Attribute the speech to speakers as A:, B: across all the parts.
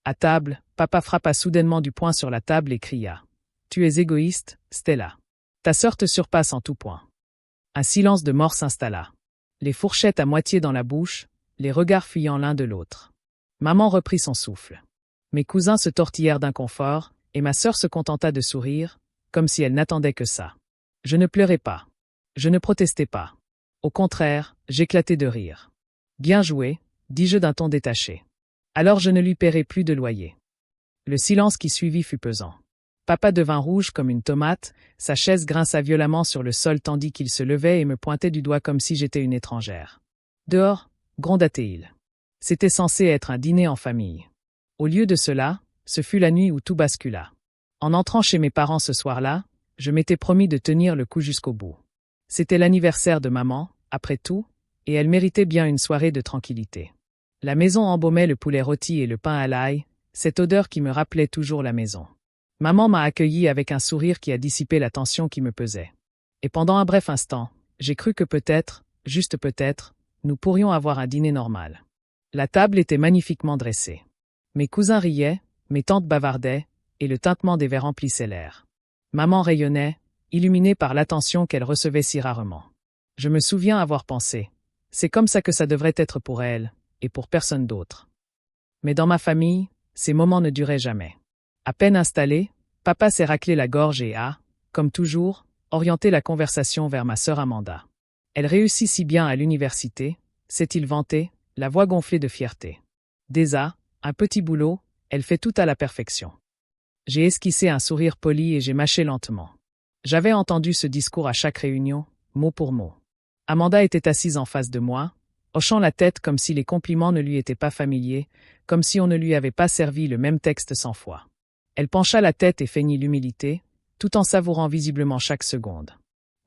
A: À table, papa frappa soudainement du poing sur la table et cria. « Tu es égoïste, Stella. Ta sœur te surpasse en tout point. » Un silence de mort s'installa. Les fourchettes à moitié dans la bouche, les regards fuyant l'un de l'autre. Maman reprit son souffle. Mes cousins se tortillèrent d'inconfort, et ma sœur se contenta de sourire, comme si elle n'attendait que ça. Je ne pleurais pas. Je ne protestais pas. Au contraire, j'éclatais de rire. « Bien joué », dis-je d'un ton détaché. Alors je ne lui paierai plus de loyer. Le silence qui suivit fut pesant. Papa devint rouge comme une tomate, sa chaise grinça violemment sur le sol tandis qu'il se levait et me pointait du doigt comme si j'étais une étrangère. Dehors, gronda-t-il. C'était censé être un dîner en famille. Au lieu de cela, ce fut la nuit où tout bascula. En entrant chez mes parents ce soir-là, je m'étais promis de tenir le coup jusqu'au bout. C'était l'anniversaire de maman, après tout, et elle méritait bien une soirée de tranquillité. La maison embaumait le poulet rôti et le pain à l'ail, cette odeur qui me rappelait toujours la maison. Maman m'a accueilli avec un sourire qui a dissipé la tension qui me pesait. Et pendant un bref instant, j'ai cru que peut-être, juste peut-être, nous pourrions avoir un dîner normal. La table était magnifiquement dressée. Mes cousins riaient, mes tantes bavardaient, et le tintement des verres emplissait l'air. Maman rayonnait, illuminée par l'attention qu'elle recevait si rarement. Je me souviens avoir pensé, c'est comme ça que ça devrait être pour elle, et pour personne d'autre. Mais dans ma famille, ces moments ne duraient jamais. À peine installé, papa s'est raclé la gorge et a, comme toujours, orienté la conversation vers ma sœur Amanda. Elle réussit si bien à l'université, s'est-il vanté, la voix gonflée de fierté. Déjà, un petit boulot, elle fait tout à la perfection. J'ai esquissé un sourire poli et j'ai mâché lentement. J'avais entendu ce discours à chaque réunion, mot pour mot. Amanda était assise en face de moi, hochant la tête comme si les compliments ne lui étaient pas familiers, comme si on ne lui avait pas servi le même texte 100 fois. Elle pencha la tête et feignit l'humilité, tout en savourant visiblement chaque seconde.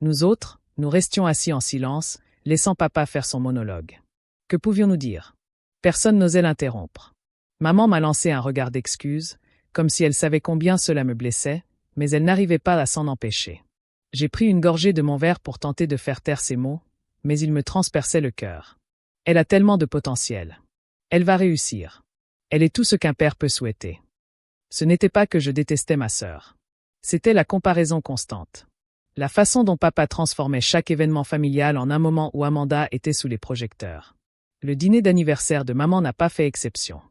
A: Nous autres, nous restions assis en silence, laissant papa faire son monologue. Que pouvions-nous dire? Personne n'osait l'interrompre. Maman m'a lancé un regard d'excuse, comme si elle savait combien cela me blessait, mais elle n'arrivait pas à s'en empêcher. J'ai pris une gorgée de mon verre pour tenter de faire taire ces mots, mais ils me transperçaient le cœur. Elle a tellement de potentiel. Elle va réussir. Elle est tout ce qu'un père peut souhaiter. Ce n'était pas que je détestais ma sœur. C'était la comparaison constante. La façon dont papa transformait chaque événement familial en un moment où Amanda était sous les projecteurs. Le dîner d'anniversaire de maman n'a pas fait exception.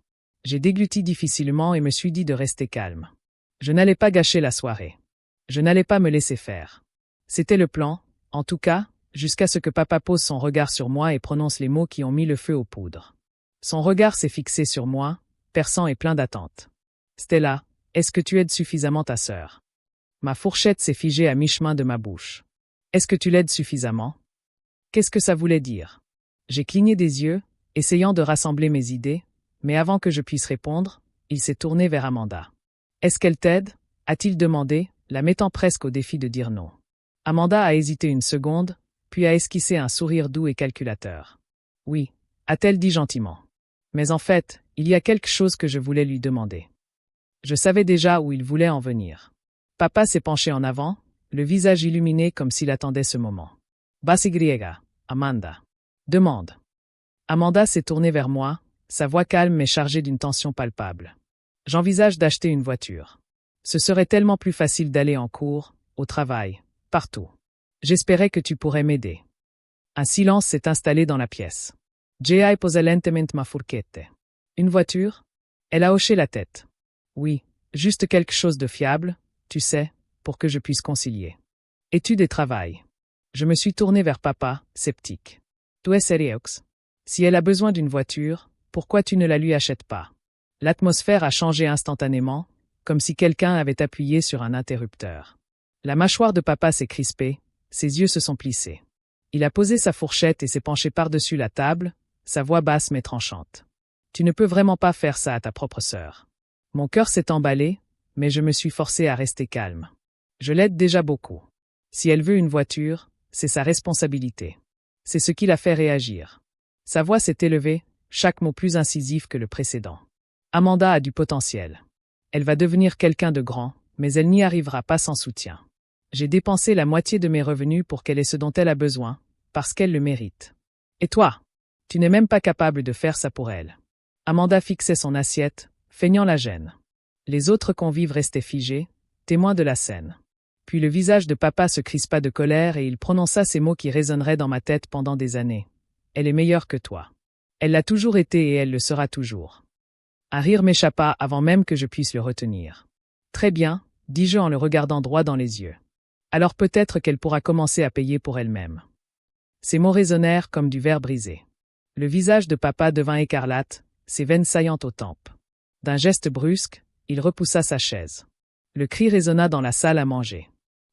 A: J'ai dégluti difficilement et me suis dit de rester calme. Je n'allais pas gâcher la soirée. Je n'allais pas me laisser faire. C'était le plan, en tout cas, jusqu'à ce que papa pose son regard sur moi et prononce les mots qui ont mis le feu aux poudres. Son regard s'est fixé sur moi, perçant et plein d'attente. « Stella, est-ce que tu aides suffisamment ta sœur ?» Ma fourchette s'est figée à mi-chemin de ma bouche. « Est-ce que tu l'aides suffisamment ?» Qu'est-ce que ça voulait dire? J'ai cligné des yeux, essayant de rassembler mes idées, mais avant que je puisse répondre, il s'est tourné vers Amanda. « Est-ce qu'elle t'aide ?» a-t-il demandé, la mettant presque au défi de dire non. Amanda a hésité une seconde, puis a esquissé un sourire doux et calculateur. « Oui », a-t-elle dit gentiment. Mais en fait, il y a quelque chose que je voulais lui demander. Je savais déjà où il voulait en venir. Papa s'est penché en avant, le visage illuminé comme s'il attendait ce moment. « Basi griega, Amanda. » Demande. Amanda s'est tournée vers moi, sa voix calme mais chargée d'une tension palpable. « J'envisage d'acheter une voiture. Ce serait tellement plus facile d'aller en cours, au travail, partout. J'espérais que tu pourrais m'aider. » Un silence s'est installé dans la pièce. « J'ai posé lentement ma fourchette. » Une voiture? Elle a hoché la tête. « Oui, juste quelque chose de fiable, tu sais, pour que je puisse concilier. Études et travail. » Je me suis tourné vers papa, sceptique. « Tu es sérieux? Si elle a besoin d'une voiture, pourquoi tu ne la lui achètes pas? » L'atmosphère a changé instantanément, comme si quelqu'un avait appuyé sur un interrupteur. La mâchoire de papa s'est crispée, ses yeux se sont plissés. Il a posé sa fourchette et s'est penché par-dessus la table, sa voix basse mais tranchante. « Tu ne peux vraiment pas faire ça à ta propre sœur. » Mon cœur s'est emballé, mais je me suis forcé à rester calme. Je l'aide déjà beaucoup. Si elle veut une voiture, c'est sa responsabilité. C'est ce qui l'a fait réagir. Sa voix s'est élevée, chaque mot plus incisif que le précédent. Amanda a du potentiel. Elle va devenir quelqu'un de grand, mais elle n'y arrivera pas sans soutien. J'ai dépensé la moitié de mes revenus pour qu'elle ait ce dont elle a besoin, parce qu'elle le mérite. Et toi? Tu n'es même pas capable de faire ça pour elle. Amanda fixait son assiette, feignant la gêne. Les autres convives restaient figés, témoins de la scène. Puis le visage de papa se crispa de colère et il prononça ces mots qui résonneraient dans ma tête pendant des années. Elle est meilleure que toi. Elle l'a toujours été et elle le sera toujours. Un rire m'échappa avant même que je puisse le retenir. Très bien, dis-je en le regardant droit dans les yeux. Alors peut-être qu'elle pourra commencer à payer pour elle-même. Ces mots résonnèrent comme du verre brisé. Le visage de papa devint écarlate, ses veines saillantes aux tempes. D'un geste brusque, il repoussa sa chaise. Le cri résonna dans la salle à manger.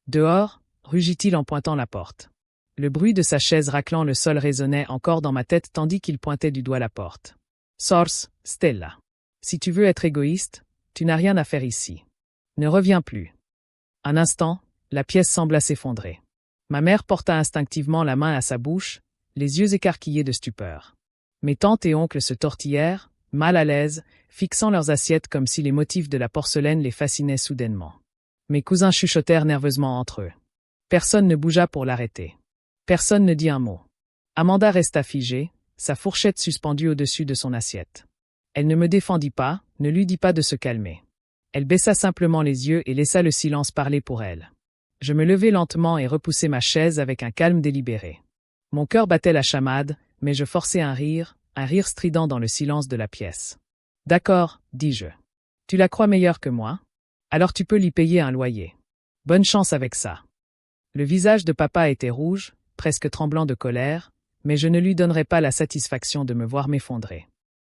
A: Dehors, rugit-il en pointant la porte. Le bruit de sa chaise raclant le sol résonnait encore dans ma tête tandis qu'il pointait du doigt la porte. Source, Stella. Si tu veux être égoïste, tu n'as rien à faire ici. Ne reviens plus. Un instant, la pièce sembla s'effondrer. Ma mère porta instinctivement la main à sa bouche, les yeux écarquillés de stupeur. Mes tantes et oncles se tortillèrent, mal à l'aise, fixant leurs assiettes comme si les motifs de la porcelaine les fascinaient soudainement. Mes cousins chuchotèrent nerveusement entre eux. Personne ne bougea pour l'arrêter. Personne ne dit un mot. Amanda resta figée, sa fourchette suspendue au-dessus de son assiette. Elle ne me défendit pas, ne lui dit pas de se calmer. Elle baissa simplement les yeux et laissa le silence parler pour elle. Je me levai lentement et repoussai ma chaise avec un calme délibéré. Mon cœur battait la chamade, mais je forçai un rire strident dans le silence de la pièce. « D'accord, dis-je. Tu la crois meilleure que moi? Alors tu peux lui payer un loyer. Bonne chance avec ça. » Le visage de papa était rouge, presque tremblant de colère, mais je ne lui donnerais pas la satisfaction de me voir m'effondrer.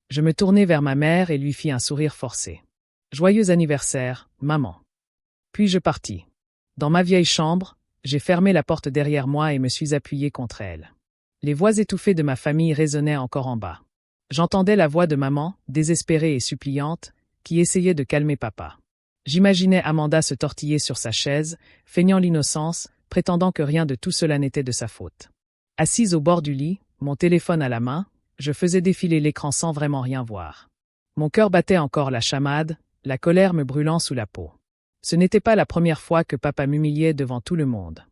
A: Je me tournai vers ma mère et lui fis un sourire forcé. « Joyeux anniversaire, maman. » Puis je partis. Dans ma vieille chambre, j'ai fermé la porte derrière moi et me suis appuyé contre elle. Les voix étouffées de ma famille résonnaient encore en bas. J'entendais la voix de maman, désespérée et suppliante, qui essayait de calmer papa. J'imaginais Amanda se tortiller sur sa chaise, feignant l'innocence, prétendant que rien de tout cela n'était de sa faute. Assise au bord du lit, mon téléphone à la main, je faisais défiler l'écran sans vraiment rien voir. Mon cœur battait encore la chamade, la colère me brûlant sous la peau. Ce n'était pas la première fois que papa m'humiliait devant tout le monde.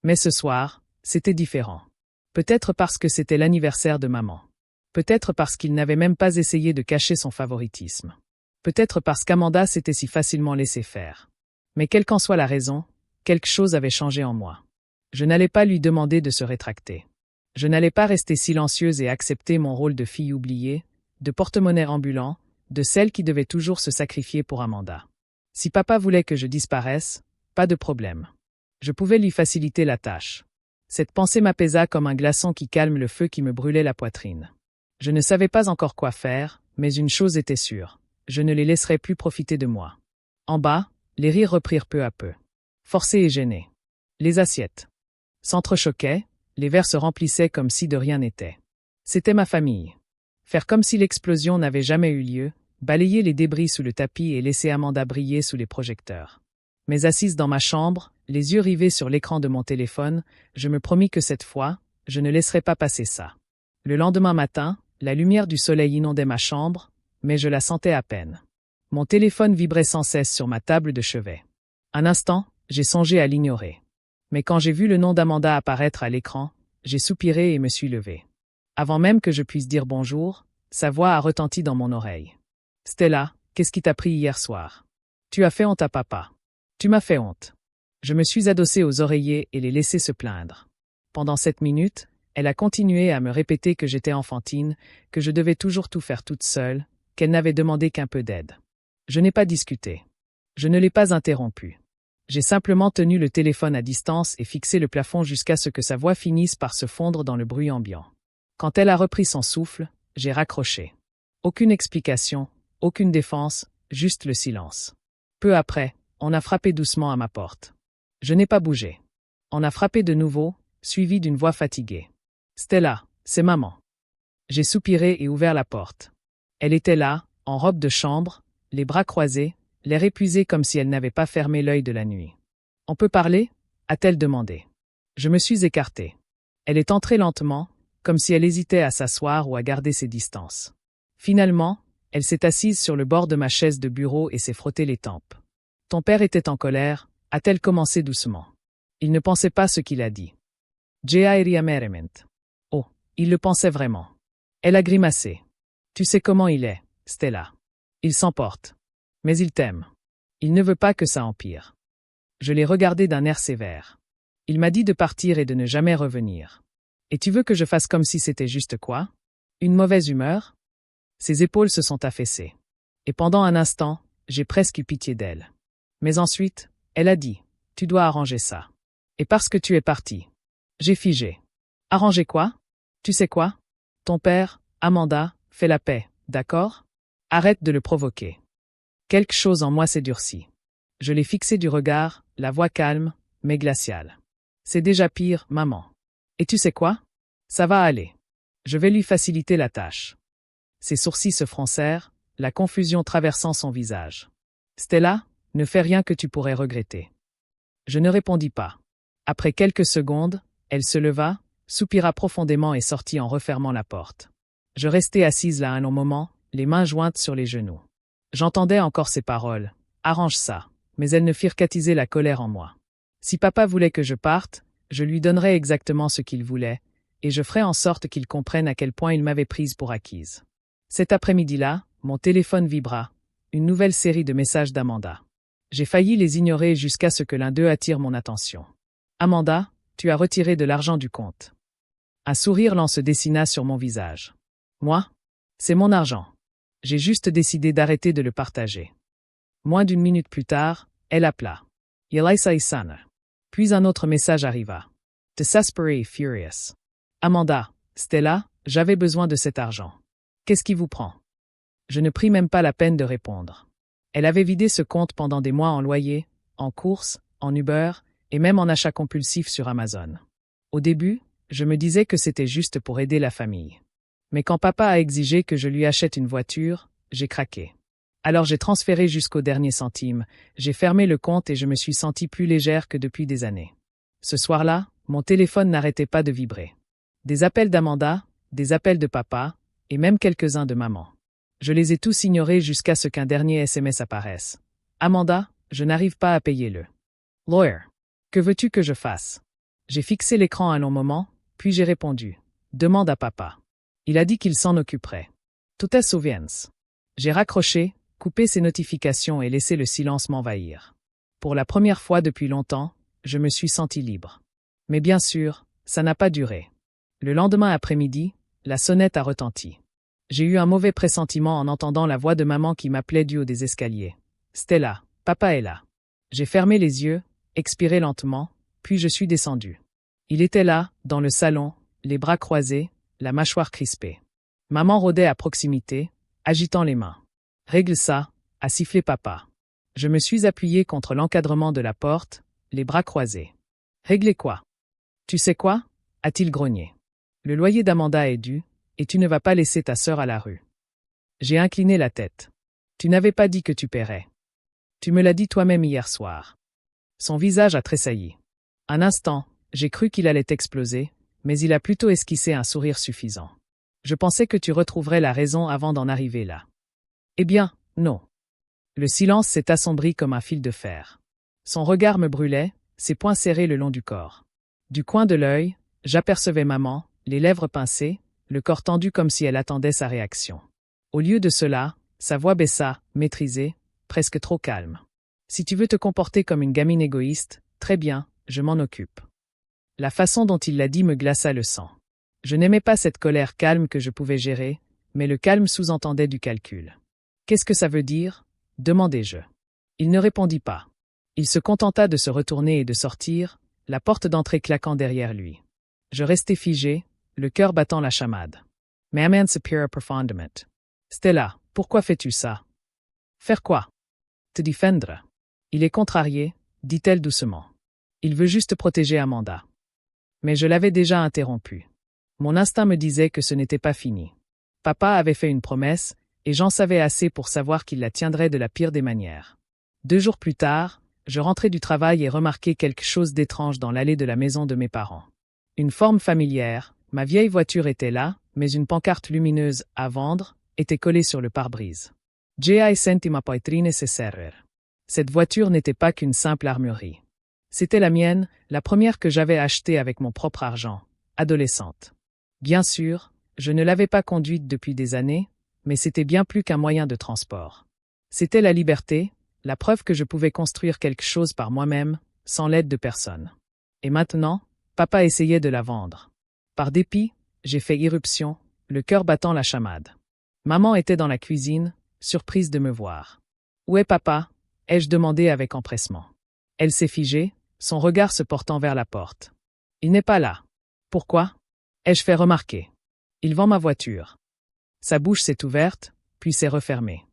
A: Mais ce soir, c'était différent. Peut-être parce que c'était l'anniversaire de maman. Peut-être parce qu'il n'avait même pas essayé de cacher son favoritisme. Peut-être parce qu'Amanda s'était si facilement laissée faire. Mais quelle qu'en soit la raison, quelque chose avait changé en moi. Je n'allais pas lui demander de se rétracter. Je n'allais pas rester silencieuse et accepter mon rôle de fille oubliée, de porte-monnaie ambulant, de celle qui devait toujours se sacrifier pour Amanda. Si papa voulait que je disparaisse, pas de problème. Je pouvais lui faciliter la tâche. Cette pensée m'apaisa comme un glaçon qui calme le feu qui me brûlait la poitrine. Je ne savais pas encore quoi faire, mais une chose était sûre. Je ne les laisserais plus profiter de moi. En bas, les rires reprirent peu à peu. Forcés et gênés. Les assiettes s'entrechoquaient, les verres se remplissaient comme si de rien n'était. C'était ma famille. Faire comme si l'explosion n'avait jamais eu lieu, balayer les débris sous le tapis et laisser Amanda briller sous les projecteurs. Mais assise dans ma chambre, les yeux rivés sur l'écran de mon téléphone, je me promis que cette fois, je ne laisserais pas passer ça. Le lendemain matin, la lumière du soleil inondait ma chambre, mais je la sentais à peine. Mon téléphone vibrait sans cesse sur ma table de chevet. Un instant, j'ai songé à l'ignorer. Mais quand j'ai vu le nom d'Amanda apparaître à l'écran, j'ai soupiré et me suis levé. Avant même que je puisse dire bonjour, sa voix a retenti dans mon oreille. « Stella, qu'est-ce qui t'a pris hier soir? Tu as fait honte à papa. Tu m'as fait honte. » Je me suis adossé aux oreillers et les laissé se plaindre. Pendant 7 minutes, elle a continué à me répéter que j'étais enfantine, que je devais toujours tout faire toute seule, qu'elle n'avait demandé qu'un peu d'aide. Je n'ai pas discuté. Je ne l'ai pas interrompu. J'ai simplement tenu le téléphone à distance et fixé le plafond jusqu'à ce que sa voix finisse par se fondre dans le bruit ambiant. Quand elle a repris son souffle, j'ai raccroché. Aucune explication, aucune défense, juste le silence. Peu après, on a frappé doucement à ma porte. Je n'ai pas bougé. On a frappé de nouveau, suivi d'une voix fatiguée. « Stella, c'est maman. » J'ai soupiré et ouvert la porte. Elle était là, en robe de chambre, les bras croisés, l'air épuisé comme si elle n'avait pas fermé l'œil de la nuit. « On peut parler ?» a-t-elle demandé. Je me suis écarté. Elle est entrée lentement, comme si elle hésitait à s'asseoir ou à garder ses distances. Finalement, elle s'est assise sur le bord de ma chaise de bureau et s'est frottée les tempes. « Ton père était en colère », a-t-elle commencé doucement. Il ne pensait pas ce qu'il a dit. Oh, il le pensait vraiment. Elle a grimacé. Tu sais comment il est, Stella. Il s'emporte. Mais il t'aime. Il ne veut pas que ça empire. Je l'ai regardé d'un air sévère. Il m'a dit de partir et de ne jamais revenir. Et tu veux que je fasse comme si c'était juste quoi? Une mauvaise humeur? Ses épaules se sont affaissées. Et pendant un instant, j'ai presque eu pitié d'elle. Mais ensuite, elle a dit, tu dois arranger ça. Et parce que tu es parti. J'ai figé. Arranger quoi? Tu sais quoi? Ton père, Amanda, fait la paix, d'accord? Arrête de le provoquer. Quelque chose en moi s'est durci. Je l'ai fixé du regard, la voix calme, mais glaciale. C'est déjà pire, maman. Et tu sais quoi? Ça va aller. Je vais lui faciliter la tâche. Ses sourcils se froncèrent, la confusion traversant son visage. Stella, ne fais rien que tu pourrais regretter. Je ne répondis pas. Après quelques secondes, elle se leva, soupira profondément et sortit en refermant la porte. Je restai assise là un long moment, les mains jointes sur les genoux. J'entendais encore ses paroles. Arrange ça. Mais elles ne firent qu'attiser la colère en moi. Si papa voulait que je parte, je lui donnerais exactement ce qu'il voulait, et je ferais en sorte qu'il comprenne à quel point il m'avait prise pour acquise. Cet après-midi-là, mon téléphone vibra, une nouvelle série de messages d'Amanda. J'ai failli les ignorer jusqu'à ce que l'un d'eux attire mon attention. Amanda, tu as retiré de l'argent du compte. Un sourire lent se dessina sur mon visage. Moi? C'est mon argent. J'ai juste décidé d'arrêter de le partager. Moins d'une minute plus tard, elle appela. Yelaisa Isana. Puis un autre message arriva. Desperate et furious. Amanda, Stella, j'avais besoin de cet argent. Qu'est-ce qui vous prend? Je ne pris même pas la peine de répondre. Elle avait vidé ce compte pendant des mois en loyer, en courses, en Uber, et même en achat compulsif sur Amazon. Au début, je me disais que c'était juste pour aider la famille. Mais quand papa a exigé que je lui achète une voiture, j'ai craqué. Alors j'ai transféré jusqu'au dernier centime, j'ai fermé le compte et je me suis sentie plus légère que depuis des années. Ce soir-là, mon téléphone n'arrêtait pas de vibrer. Des appels d'Amanda, des appels de papa, et même quelques-uns de maman. Je les ai tous ignorés jusqu'à ce qu'un dernier SMS apparaisse. Amanda, je n'arrive pas à payer le lawyer. Que veux-tu que je fasse? J'ai fixé l'écran un long moment, puis j'ai répondu. Demande à papa. Il a dit qu'il s'en occuperait. Tout est souviens. J'ai raccroché, coupé ses notifications et laissé le silence m'envahir. Pour la première fois depuis longtemps, je me suis senti libre. Mais bien sûr, ça n'a pas duré. Le lendemain après-midi, la sonnette a retenti. J'ai eu un mauvais pressentiment en entendant la voix de maman qui m'appelait du haut des escaliers. Stella, papa est là. J'ai fermé les yeux, expiré lentement, puis je suis descendu. Il était là, dans le salon, les bras croisés, la mâchoire crispée. Maman rôdait à proximité, agitant les mains. Règle ça, a sifflé papa. Je me suis appuyé contre l'encadrement de la porte, les bras croisés. Régler quoi? Tu sais quoi? A-t-il grogné. Le loyer d'Amanda est dû, et tu ne vas pas laisser ta sœur à la rue. J'ai incliné la tête. Tu n'avais pas dit que tu paierais. Tu me l'as dit toi-même hier soir. Son visage a tressailli. Un instant, j'ai cru qu'il allait exploser, mais il a plutôt esquissé un sourire suffisant. Je pensais que tu retrouverais la raison avant d'en arriver là. Eh bien, non. Le silence s'est assombri comme un fil de fer. Son regard me brûlait, ses poings serrés le long du corps. Du coin de l'œil, j'apercevais maman, les lèvres pincées, le corps tendu comme si elle attendait sa réaction. Au lieu de cela, sa voix baissa, maîtrisée, presque trop calme. Si tu veux te comporter comme une gamine égoïste, très bien, je m'en occupe. La façon dont il l'a dit me glaça le sang. Je n'aimais pas cette colère calme que je pouvais gérer, mais le calme sous-entendait du calcul. Qu'est-ce que ça veut dire? Demandai-je. Il ne répondit pas. Il se contenta de se retourner et de sortir, la porte d'entrée claquant derrière lui. Je restai figé, le cœur battant la chamade. Mais Aman Superior profondément. Stella, pourquoi fais-tu ça? Faire quoi? Te défendre. Il est contrarié, dit-elle doucement. Il veut juste protéger Amanda. Mais je l'avais déjà interrompu. Mon instinct me disait que ce n'était pas fini. Papa avait fait une promesse, et j'en savais assez pour savoir qu'il la tiendrait de la pire des manières. 2 jours plus tard, je rentrai du travail et remarquai quelque chose d'étrange dans l'allée de la maison de mes parents. Une forme familière, ma vieille voiture était là, mais une pancarte lumineuse « à vendre » était collée sur le pare-brise. J.I. Sentima Poitrine Cesserer. Cette voiture n'était pas qu'une simple armurerie. C'était la mienne, la première que j'avais achetée avec mon propre argent, adolescente. Bien sûr, je ne l'avais pas conduite depuis des années, mais c'était bien plus qu'un moyen de transport. C'était la liberté, la preuve que je pouvais construire quelque chose par moi-même, sans l'aide de personne. Et maintenant, papa essayait de la vendre. Par dépit, j'ai fait irruption, le cœur battant la chamade. Maman était dans la cuisine, surprise de me voir. « Où est papa ?» ai-je demandé avec empressement. Elle s'est figée, son regard se portant vers la porte. « Il n'est pas là. »« Pourquoi ?» ai-je fait remarquer. « Il vend ma voiture. » Sa bouche s'est ouverte, puis s'est refermée.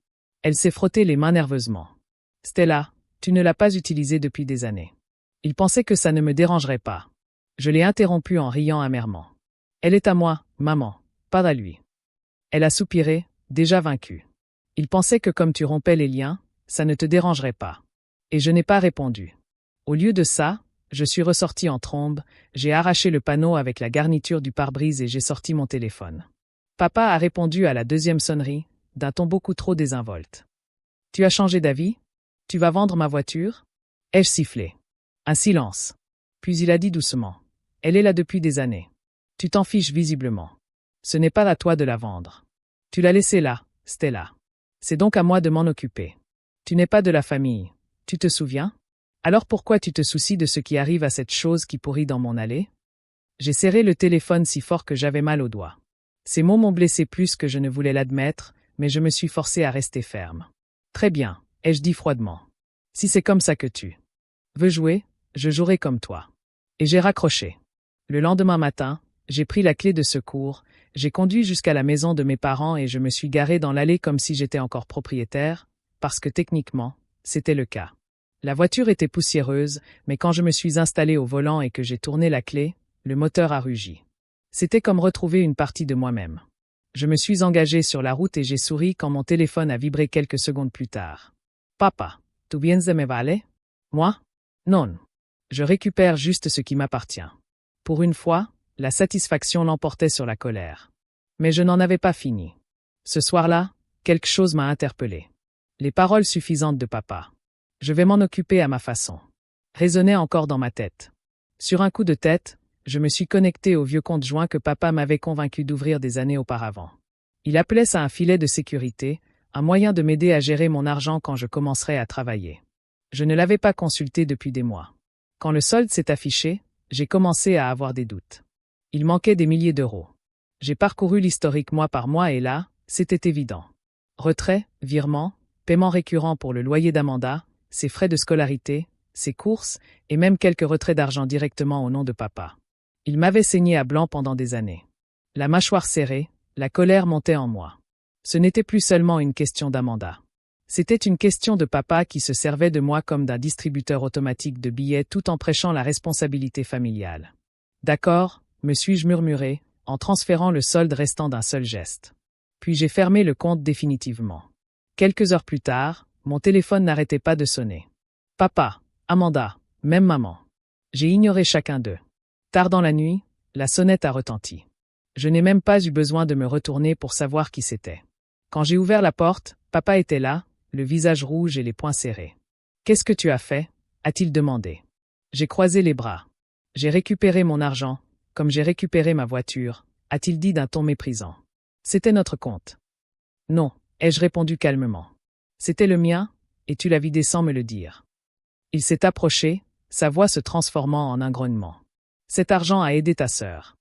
A: Elle s'est frottée les mains nerveusement. « Stella, tu ne l'as pas utilisée depuis des années. » Il pensait que ça ne me dérangerait pas. Je l'ai interrompue en riant amèrement. « Elle est à moi, maman, pas à lui. » Elle a soupiré, déjà vaincue. Il pensait que comme tu rompais les liens, ça ne te dérangerait pas. Et je n'ai pas répondu. Au lieu de ça, je suis ressorti en trombe, j'ai arraché le panneau avec la garniture du pare-brise et j'ai sorti mon téléphone. Papa a répondu à la deuxième sonnerie, d'un ton beaucoup trop désinvolte. « Tu as changé d'avis ? Tu vas vendre ma voiture ?» ai-je sifflé. Un silence. Puis il a dit doucement. « Elle est là depuis des années. Tu t'en fiches visiblement. Ce n'est pas à toi de la vendre. Tu l'as laissée là, Stella. C'est donc à moi de m'en occuper. Tu n'es pas de la famille. Tu te souviens ? Alors pourquoi tu te soucies de ce qui arrive à cette chose qui pourrit dans mon allée ?» J'ai serré le téléphone si fort que j'avais mal aux doigts. Ces mots m'ont blessé plus que je ne voulais l'admettre, mais je me suis forcé à rester ferme. « Très bien, » ai-je dit froidement. « Si c'est comme ça que tu veux jouer, je jouerai comme toi. » Et j'ai raccroché. Le lendemain matin, j'ai pris la clé de secours, j'ai conduit jusqu'à la maison de mes parents et je me suis garé dans l'allée comme si j'étais encore propriétaire, parce que techniquement, c'était le cas. La voiture était poussiéreuse, mais quand je me suis installé au volant et que j'ai tourné la clé, le moteur a rugi. C'était comme retrouver une partie de moi-même. Je me suis engagé sur la route et j'ai souri quand mon téléphone a vibré quelques secondes plus tard. « Papa, tu viens de me valer ? » Moi ? Non. Je récupère juste ce qui m'appartient. Pour une fois, la satisfaction l'emportait sur la colère. Mais je n'en avais pas fini. Ce soir-là, quelque chose m'a interpellé. Les paroles suffisantes de papa. Je vais m'en occuper à ma façon. Résonnait encore dans ma tête. Sur un coup de tête, je me suis connecté au vieux compte joint que papa m'avait convaincu d'ouvrir des années auparavant. Il appelait ça un filet de sécurité, un moyen de m'aider à gérer mon argent quand je commencerais à travailler. Je ne l'avais pas consulté depuis des mois. Quand le solde s'est affiché, j'ai commencé à avoir des doutes. Il manquait des milliers d'euros. J'ai parcouru l'historique mois par mois et là, c'était évident. Retrait, virement, paiement récurrent pour le loyer d'Amanda, ses frais de scolarité, ses courses, et même quelques retraits d'argent directement au nom de papa. Il m'avait saigné à blanc pendant des années. La mâchoire serrée, la colère montait en moi. Ce n'était plus seulement une question d'Amanda. C'était une question de papa qui se servait de moi comme d'un distributeur automatique de billets tout en prêchant la responsabilité familiale. D'accord, me suis-je murmuré, en transférant le solde restant d'un seul geste. Puis j'ai fermé le compte définitivement. Quelques heures plus tard, mon téléphone n'arrêtait pas de sonner. Papa, Amanda, même maman. J'ai ignoré chacun d'eux. Tard dans la nuit, la sonnette a retenti. Je n'ai même pas eu besoin de me retourner pour savoir qui c'était. Quand j'ai ouvert la porte, papa était là, le visage rouge et les poings serrés. « Qu'est-ce que tu as fait ?» a-t-il demandé. J'ai croisé les bras. « J'ai récupéré mon argent, comme j'ai récupéré ma voiture », a-t-il dit d'un ton méprisant. C'était notre compte. Non, ai-je répondu calmement. C'était le mien, et tu l'as vidé sans me le dire. Il s'est approché, sa voix se transformant en un grognement. Cet argent a aidé ta sœur.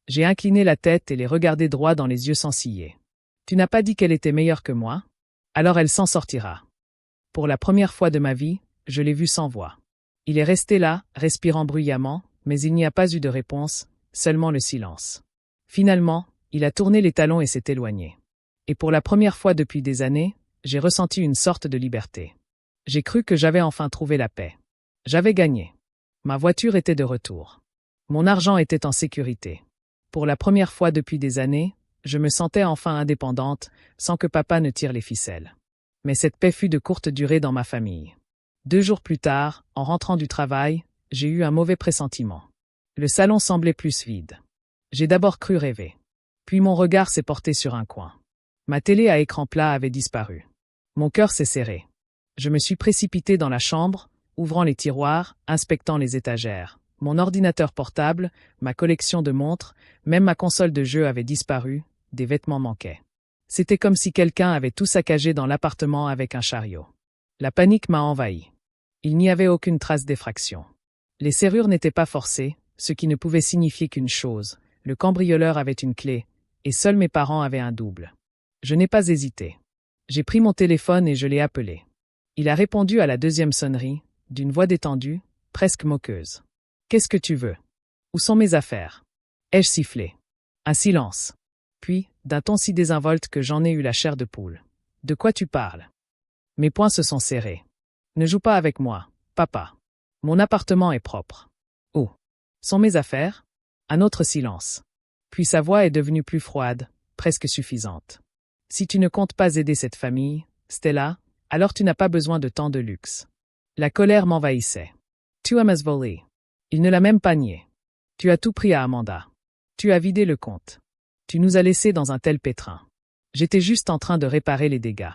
A: J'ai incliné la tête et les regardé droit dans les yeux sans ciller. Tu n'as pas dit qu'elle était meilleure que moi? Alors elle s'en sortira. Pour la première fois de ma vie, je l'ai vu sans voix. Il est resté là, respirant bruyamment, mais il n'y a pas eu de réponse, seulement le silence. Finalement, il a tourné les talons et s'est éloigné. Et pour la première fois depuis des années, j'ai ressenti une sorte de liberté. J'ai cru que j'avais enfin trouvé la paix. J'avais gagné. Ma voiture était de retour. Mon argent était en sécurité. Pour la première fois depuis des années, je me sentais enfin indépendante, sans que papa ne tire les ficelles. Mais cette paix fut de courte durée dans ma famille. 2 jours plus tard, en rentrant du travail, j'ai eu un mauvais pressentiment. Le salon semblait plus vide. J'ai d'abord cru rêver. Puis mon regard s'est porté sur un coin. Ma télé à écran plat avait disparu. Mon cœur s'est serré. Je me suis précipité dans la chambre, ouvrant les tiroirs, inspectant les étagères. Mon ordinateur portable, ma collection de montres, même ma console de jeux avait disparu, des vêtements manquaient. C'était comme si quelqu'un avait tout saccagé dans l'appartement avec un chariot. La panique m'a envahi. Il n'y avait aucune trace d'effraction. Les serrures n'étaient pas forcées, ce qui ne pouvait signifier qu'une chose, le cambrioleur avait une clé, et seuls mes parents avaient un double. Je n'ai pas hésité. J'ai pris mon téléphone et je l'ai appelé. Il a répondu à la deuxième sonnerie, d'une voix détendue, presque moqueuse. « Qu'est-ce que tu veux? Où sont mes affaires ?» ai-je sifflé. Un silence. Puis, d'un ton si désinvolte que j'en ai eu la chair de poule. « De quoi tu parles ?» Mes poings se sont serrés. « Ne joue pas avec moi, papa. Mon appartement est propre. »« Où sont mes affaires ?» Un autre silence. Puis sa voix est devenue plus froide, presque suffisante. « Si tu ne comptes pas aider cette famille, Stella, alors tu n'as pas besoin de tant de luxe. » La colère m'envahissait. « Tu as volé. » Il ne l'a même pas nié. « Tu as tout pris à Amanda. Tu as vidé le compte. Tu nous as laissés dans un tel pétrin. J'étais juste en train de réparer les dégâts.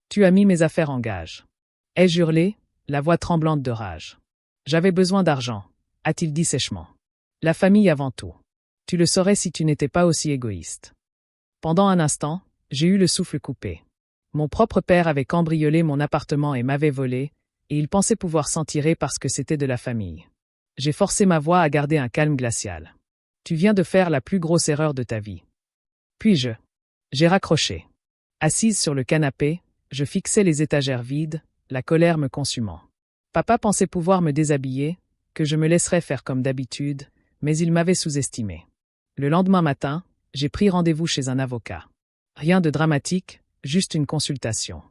A: Tu as mis mes affaires en gage. » Ai-je hurlé, la voix tremblante de rage. « J'avais besoin d'argent, a-t-il dit sèchement. La famille avant tout. Tu le saurais si tu n'étais pas aussi égoïste. » Pendant un instant, j'ai eu le souffle coupé. Mon propre père avait cambriolé mon appartement et m'avait volé, et il pensait pouvoir s'en tirer parce que c'était de la famille. J'ai forcé ma voix à garder un calme glacial. « Tu viens de faire la plus grosse erreur de ta vie. » Puis j'ai raccroché. Assise sur le canapé, je fixais les étagères vides, la colère me consumant. Papa pensait pouvoir me déshabiller, que je me laisserais faire comme d'habitude, mais il m'avait sous-estimé. Le lendemain matin, j'ai pris rendez-vous chez un avocat. Rien de dramatique, juste une consultation.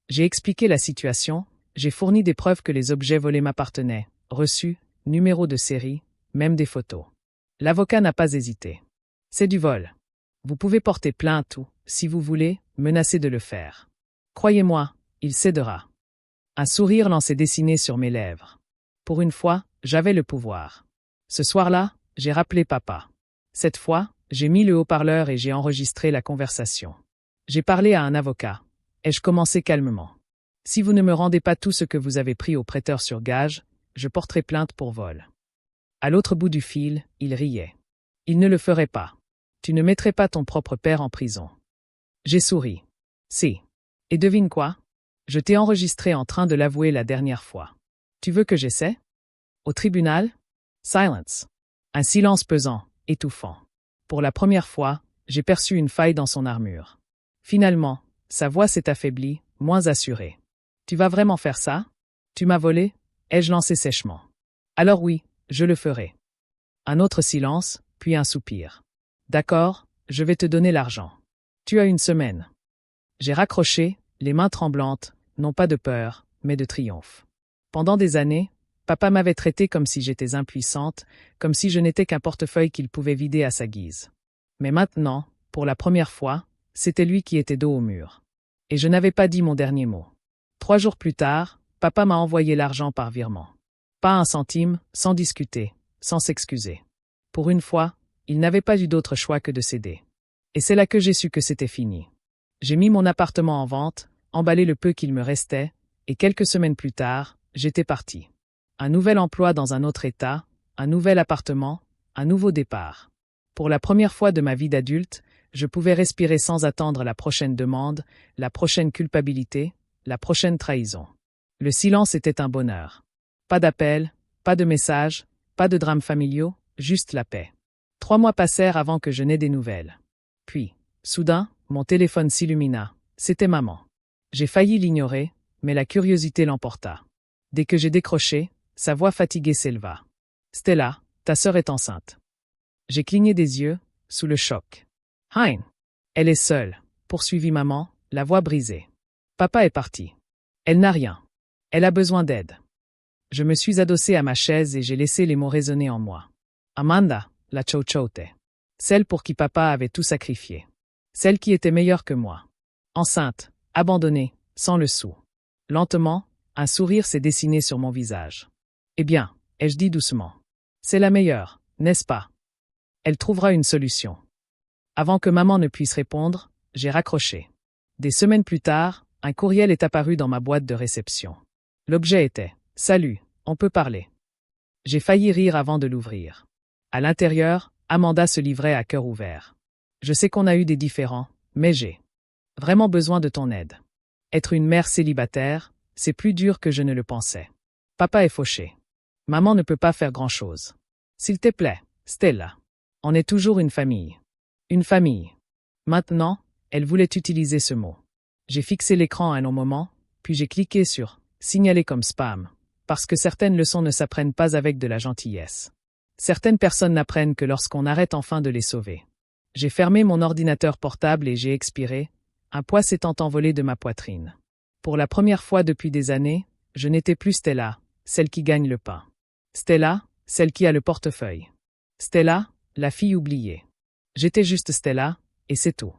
A: J'ai expliqué la situation, j'ai fourni des preuves que les objets volés m'appartenaient, reçus, numéro de série, même des photos. L'avocat n'a pas hésité. C'est du vol. Vous pouvez porter plainte ou, si vous voulez, menacer de le faire. Croyez-moi, il cédera. Un sourire s'est dessiné sur mes lèvres. Pour une fois, j'avais le pouvoir. Ce soir-là, j'ai rappelé papa. Cette fois, j'ai mis le haut-parleur et j'ai enregistré la conversation. J'ai parlé à un avocat. Ai-je commencé calmement. Si vous ne me rendez pas tout ce que vous avez pris au prêteur sur gage, je porterai plainte pour vol. À l'autre bout du fil, il riait. Il ne le ferait pas. Tu ne mettrais pas ton propre père en prison. J'ai souri. Si. Et devine quoi? Je t'ai enregistré en train de l'avouer la dernière fois. Tu veux que j'essaie? Au tribunal? Silence. Un silence pesant, étouffant. Pour la première fois, j'ai perçu une faille dans son armure. Finalement, sa voix s'est affaiblie, moins assurée. Tu vas vraiment faire ça? Tu m'as volé? Ai-je lancé sèchement. Alors oui, je le ferai. Un autre silence, puis un soupir. D'accord, je vais te donner l'argent. Tu as une semaine. J'ai raccroché, les mains tremblantes, non pas de peur, mais de triomphe. Pendant des années, papa m'avait traité comme si j'étais impuissante, comme si je n'étais qu'un portefeuille qu'il pouvait vider à sa guise. Mais maintenant, pour la première fois, c'était lui qui était dos au mur. Et je n'avais pas dit mon dernier mot. 3 jours plus tard, papa m'a envoyé l'argent par virement. Pas un centime, sans discuter, sans s'excuser. Pour une fois, il n'avait pas eu d'autre choix que de céder. Et c'est là que j'ai su que c'était fini. J'ai mis mon appartement en vente, emballé le peu qu'il me restait, et quelques semaines plus tard, j'étais parti. Un nouvel emploi dans un autre état, un nouvel appartement, un nouveau départ. Pour la première fois de ma vie d'adulte, je pouvais respirer sans attendre la prochaine demande, la prochaine culpabilité, la prochaine trahison. Le silence était un bonheur. Pas d'appel, pas de message, pas de drames familiaux, juste la paix. 3 mois passèrent avant que je n'aie des nouvelles. Puis, soudain, mon téléphone s'illumina. C'était maman. J'ai failli l'ignorer, mais la curiosité l'emporta. Dès que j'ai décroché, sa voix fatiguée s'éleva. « Stella, ta sœur est enceinte. » J'ai cligné des yeux, sous le choc. « Hein? Elle est seule, » poursuivit maman, la voix brisée. « Papa est parti. Elle n'a rien. Elle a besoin d'aide. » Je me suis adossé à ma chaise et j'ai laissé les mots résonner en moi. Amanda, la chochote. Celle pour qui papa avait tout sacrifié. Celle qui était meilleure que moi. Enceinte, abandonnée, sans le sou. Lentement, un sourire s'est dessiné sur mon visage. Eh bien, ai-je dit doucement. C'est la meilleure, n'est-ce pas? Elle trouvera une solution. Avant que maman ne puisse répondre, j'ai raccroché. Des semaines plus tard, un courriel est apparu dans ma boîte de réception. L'objet était « Salut, on peut parler ». J'ai failli rire avant de l'ouvrir. À l'intérieur, Amanda se livrait à cœur ouvert. Je sais qu'on a eu des différends, mais j'ai Vraiment besoin de ton aide. Être une mère célibataire, c'est plus dur que je ne le pensais. Papa est fauché. Maman ne peut pas faire grand-chose. S'il te plaît, Stella. On est toujours une famille. Une famille. Maintenant, elle voulait utiliser ce mot. J'ai fixé l'écran un long moment, puis j'ai cliqué sur « Signaler comme spam », parce que certaines leçons ne s'apprennent pas avec de la gentillesse. Certaines personnes n'apprennent que lorsqu'on arrête enfin de les sauver. J'ai fermé mon ordinateur portable et j'ai expiré, un poids s'étant envolé de ma poitrine. Pour la première fois depuis des années, je n'étais plus Stella, celle qui gagne le pain. Stella, celle qui a le portefeuille. Stella, la fille oubliée. J'étais juste Stella, et c'est tout.